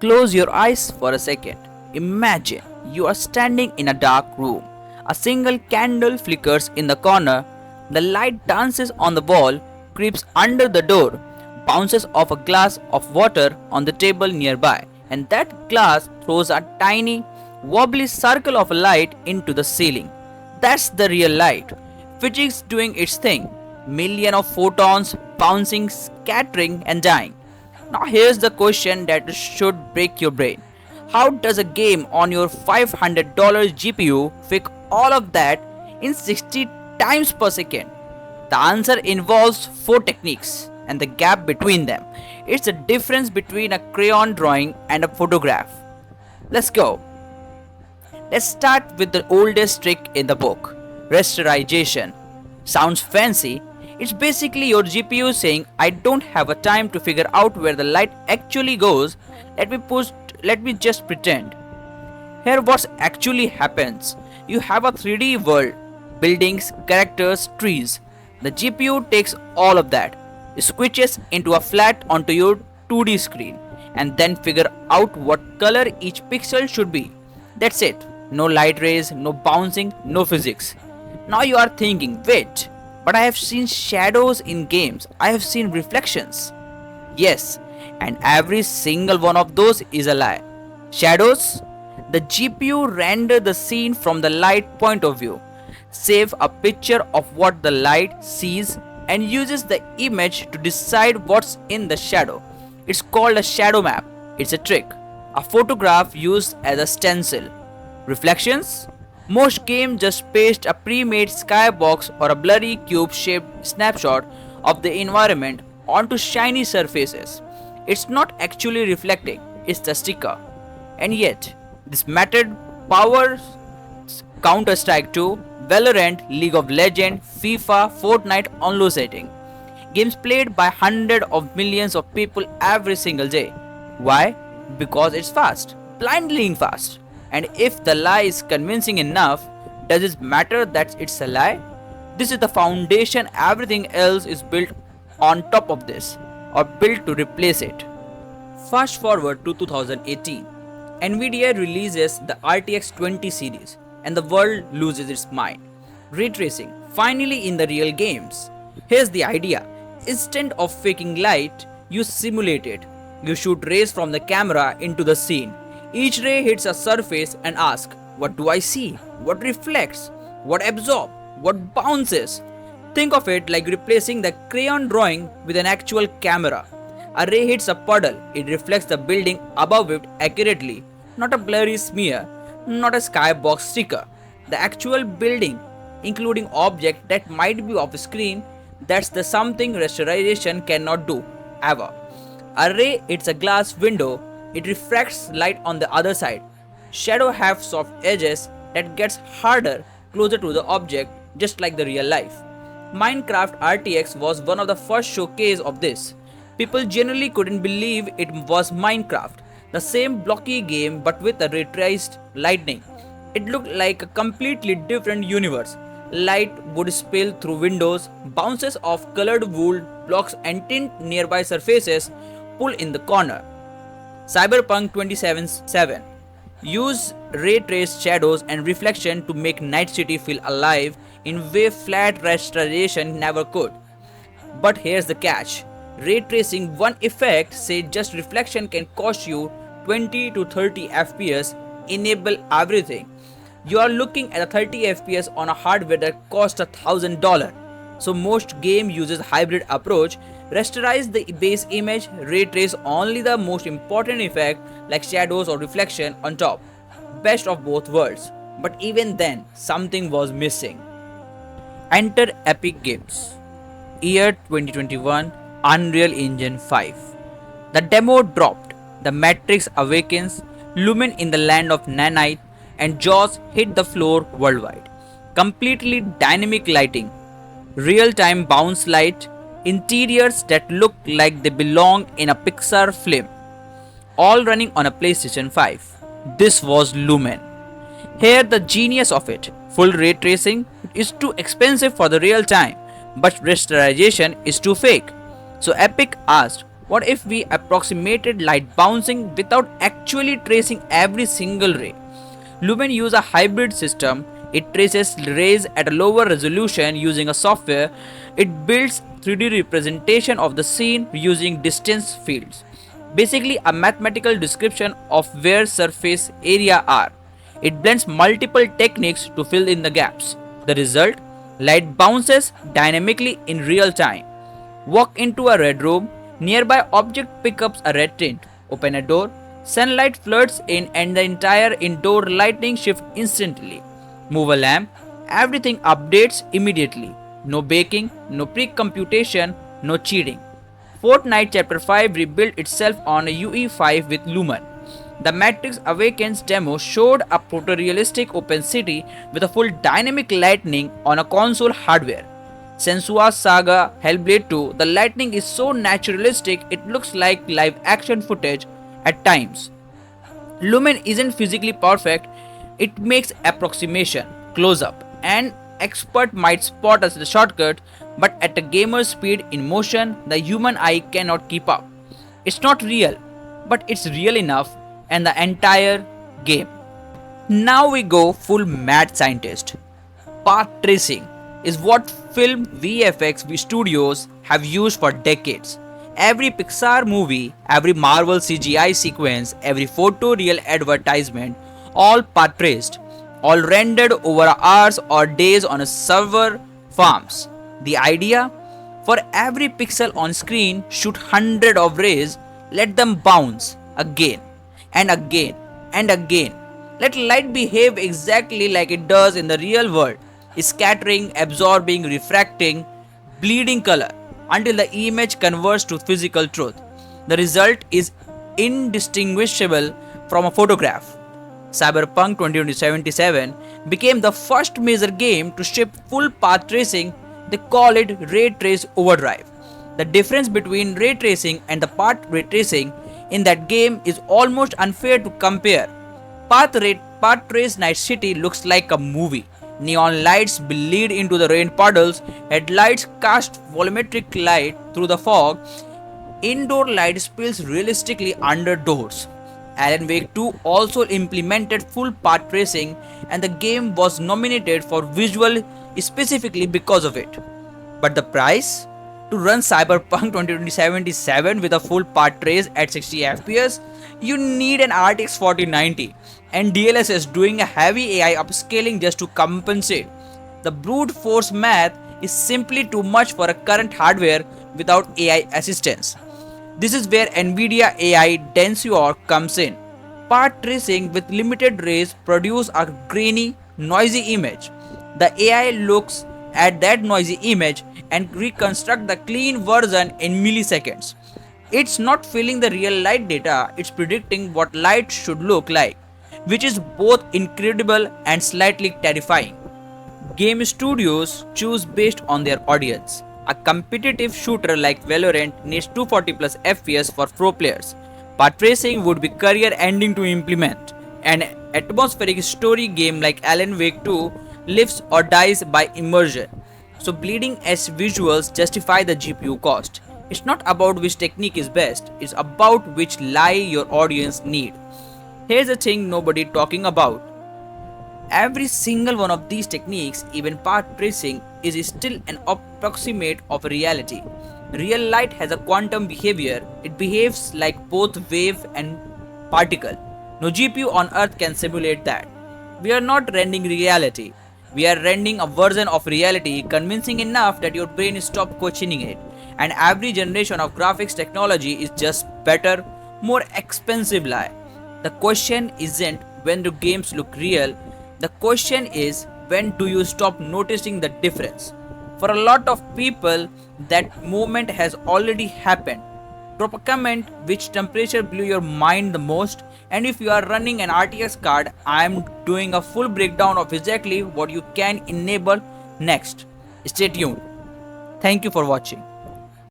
Close your eyes for a second. Imagine you are standing in a dark room. A single candle flickers in the corner. The light dances on the wall, creeps under the door, bounces off a glass of water on the table nearby, and that glass throws a tiny, wobbly circle of light into the ceiling. That's the real light. Physics doing its thing. Million of photons bouncing, scattering, and dying. Now, here's the question that should break your brain. How does a game on your $500 GPU fake all of that in 60 times per second? The answer involves four techniques and the gap between them. It's the difference between a crayon drawing and a photograph. Let's go. Let's start with the oldest trick in the book, rasterization. Sounds fancy. It's basically your GPU saying, I don't have a time to figure out where the light actually goes. Let me just pretend. Here what actually happens. You have a 3D world, buildings, characters, trees. The GPU takes all of that, switches into a flat onto your 2D screen, and then figure out what color each pixel should be. That's it. No light rays, no bouncing, no physics. Now you are thinking, wait, but I have seen shadows in games. I have seen reflections. Yes, and every single one of those is a lie. Shadows? The GPU render the scene from the light point of view, save a picture of what the light sees, and uses the image to decide what's in the shadow. It's called a shadow map. It's a trick. A photograph used as a stencil. Reflections? Most games just paste a pre-made skybox or a blurry cube-shaped snapshot of the environment onto shiny surfaces. It's not actually reflecting, it's the sticker. And yet, this method powers Counter-Strike 2, Valorant, League of Legends, FIFA, Fortnite on low setting. Games played by hundreds of millions of people every single day. Why? Because it's fast, blindly fast. And if the lie is convincing enough, does it matter that it's a lie? This is the foundation, everything else is built on top of this, or built to replace it. Fast forward to 2018. Nvidia releases the RTX 20 series, and the world loses its mind. Ray tracing, finally in the real games. Here's the idea. Instead of faking light, you simulate it. You shoot rays from the camera into the scene. Each ray hits a surface and asks, what do I see? What reflects? What absorbs? What bounces? Think of it like replacing the crayon drawing with an actual camera. A ray hits a puddle, it reflects the building above it accurately, not a blurry smear, not a skybox sticker. The actual building, including objects that might be off screen, that's the something rasterization cannot do, ever. A ray hits a glass window, it refracts light on the other side. Shadow have soft edges that gets harder closer to the object, just like the real life. Minecraft RTX was one of the first showcase of this. People generally couldn't believe it was Minecraft, the same blocky game but with a ray traced lightning. It looked like a completely different universe. Light would spill through windows, bounces off colored wood blocks and tint nearby surfaces, pull in the corner. Cyberpunk 2077 use ray traced shadows and reflection to make Night City feel alive in way flat rasterization never could. But here's the catch. Ray tracing one effect, say just reflection, can cost you 20 to 30 FPS. Enable everything. You are looking at a 30 FPS on a hardware that costs $1,000. So most game uses hybrid approach. Rasterize the base image, ray trace only the most important effect like shadows or reflection on top. Best of both worlds. But even then, something was missing. Enter Epic Games. Year 2021, Unreal Engine 5. The demo dropped. The Matrix Awakens, Lumen in the land of Nanite, and Jaws hit the floor worldwide. Completely dynamic lighting, real-time bounce light, interiors that look like they belong in a Pixar film, all running on a PlayStation 5. This was Lumen. Here the genius of it, full ray tracing is too expensive for the real time, but rasterization is too fake. So Epic asked, What if we approximated light bouncing without actually tracing every single ray? Lumen uses a hybrid system. It traces rays at a lower resolution using a software. It builds 3D representation of the scene using distance fields. Basically a mathematical description of where surface area are. It blends multiple techniques to fill in the gaps. The result? Light bounces dynamically in real time. Walk into a red room, nearby object picks up a red tint. Open a door, sunlight floods in and the entire indoor lighting shifts instantly. Move a lamp, everything updates immediately. No baking, no pre-computation, no cheating. Fortnite Chapter 5 rebuilt itself on a UE5 with Lumen. The Matrix Awakens demo showed a photorealistic open city with a full dynamic lighting on a console hardware. Sensua's Saga Hellblade 2, the lighting is so naturalistic it looks like live action footage at times. Lumen isn't physically perfect, it makes approximation, close up, and expert might spot as the shortcut, but at a gamer's speed in motion, the human eye cannot keep up. It's not real, but it's real enough, and the entire game. Now we go full mad scientist. Path tracing is what film VFX studios have used for decades. Every Pixar movie, every Marvel CGI sequence, every photoreal advertisement, all path traced, all rendered over hours or days on a server farms. The idea? For every pixel on screen, shoot hundred of rays, let them bounce again and again and again. Let light behave exactly like it does in the real world, scattering, absorbing, refracting, bleeding color until the image converts to physical truth. The result is indistinguishable from a photograph. Cyberpunk 2077 became the first major game to ship full path tracing. They call it ray trace overdrive. The difference between ray tracing and the path ray tracing in that game is almost unfair to compare. Path trace Night City looks like a movie. Neon lights bleed into the rain puddles, headlights cast volumetric light through the fog, indoor light spills realistically under doors. Alan Wake 2 also implemented full path tracing and the game was nominated for visual specifically because of it. But the price? To run Cyberpunk 2077 with a full path trace at 60 FPS, you need an RTX 4090 and DLSS doing a heavy AI upscaling just to compensate. The brute force math is simply too much for a current hardware without AI assistance. This is where NVIDIA AI Tensor comes in. Path tracing with limited rays produce a grainy, noisy image. The AI looks at that noisy image and reconstruct the clean version in milliseconds. It's not filling the real light data, it's predicting what light should look like, which is both incredible and slightly terrifying. Game studios choose based on their audience. A competitive shooter like Valorant needs 240 plus FPS for pro players. Path tracing would be career ending to implement. An atmospheric story game like Alan Wake 2 lives or dies by immersion. So bleeding edge visuals justify the GPU cost. It's not about which technique is best, it's about which lie your audience need. Here's the thing nobody talking about. Every single one of these techniques, even path tracing, is still an approximate of reality. Real light has a quantum behavior. It behaves like both wave and particle. No GPU on earth can simulate that. We are not rendering reality. We are rendering a version of reality convincing enough that your brain stops questioning it. And every generation of graphics technology is just better, more expensive lie. The question isn't when do games look real, the question is when do you stop noticing the difference. For a lot of people, that moment has already happened. Drop a comment which temperature blew your mind the most, and if you are running an RTX card, I am doing a full breakdown of exactly what you can enable next. Stay tuned. Thank you for watching.